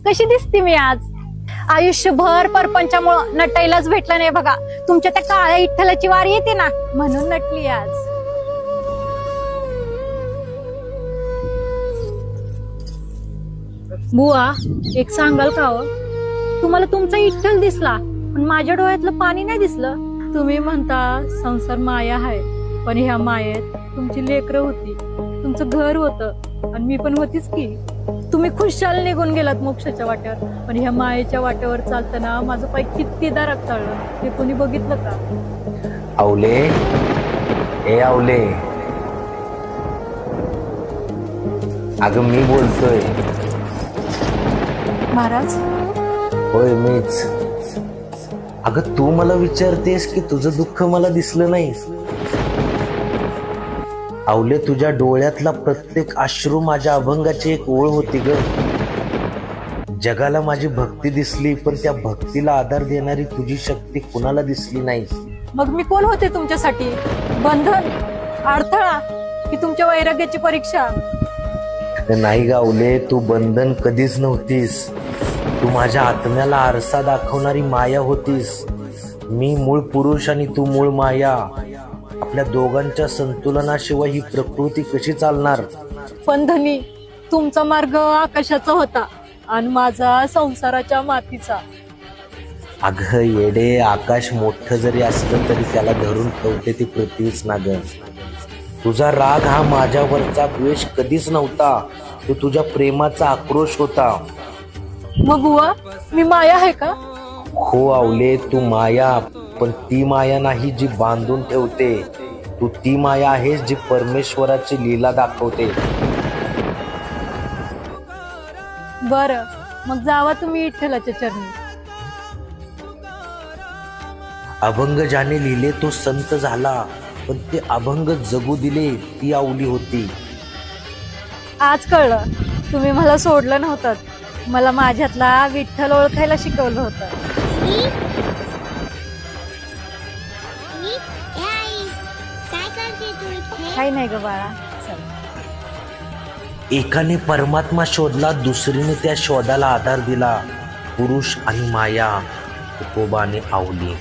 कशी दिसते मी आज? आयुष्यभर परपंचामुळं नटायलाच भेटलं नाही बघा. तुमच्या त्या काळ्या विठ्ठलाची वार येते ना, म्हणून नटली आज. बुवा, एक सांगाल का हो? तुम्हाला तुमचा विठ्ठल दिसला, पण माझ्या डोळ्यातलं पाणी नाही दिसलं. तुम्ही म्हणता संसार माया आहे, पण ह्या मायेत तुमची लेकरं होती, तुमचं घर होतं, आणि मी पण होतीच की. तुम्ही खुशाल निघून गेलात मोक्षाच्या वाट्यावर, पण ह्या मायेच्या वाट्यावर चालताना माझं पाय कितीदा रक्ताळलं, हे कोणी बघितलं का? आवले, ए आवले, अगं मी बोलतोय. महाराज, होय मीच. अगं तू मला विचारतेस की तुझं दुःख मला दिसलं नाही? आवले, तुझ्या डोळ्यातला प्रत्येक अश्रू माझ्या अभंगाची एक ओळ होती ग. जगाला माझी भक्ती दिसली, पण त्या भक्तीला आधार देणारी तुझी शक्ती कुणाला दिसली नाही. मग मी कोण होते तुमच्यासाठी? बंधन, अडथळा, की तुमच्या वैराग्याची परीक्षा? नाही गावले, तू बंधन कधीच नव्हतीस. तू माझ्या आत्म्याला आरसा दाखवणारी माया होतीस. मी मूळ पुरुष आणि तू मूळ माया. आपल्या दोघांच्या संतुलनाशिवाय ही प्रकृती कशी चालणार? पण धनी, तुमचा मार्ग आकाशाचा होता आणि माझा संसाराच्या मातीचा. अगं येडे, आकाश मोठं जरी असलं तरी त्याला धरून ठेवते ती पृथ्वीच ना ग. तुझा राग हा माझ्यावरचा द्वेष कधीच नव्हता, तो तुझ्या प्रेमाचा आक्रोश होता. मग बुवा, मी माया आहे का? हो आवले, तू माया, पण ती माया नाही जी बांधून ठेवते. तू ती माया आहेस जी परमेश्वराची लीला दाखवते. बरं, मग जावा तुम्ही विठ्ठलाच्या चरणी. अभंग ज्याने लिहिले तो संत झाला, पण ते अभंग जगू दिले ती आवली होती. आज कळलं, तुम्ही मला सोडलं नव्हतं, मला माझ्यातला विठ्ठल ओळखायला शिकवलं होतं. काही नाही ग बाळा, चल. एकाने परमात्मा शोधला, दुसरीने त्या शोधाला आधार दिला. पुरुष आणि माया, तुकोबाने आवली.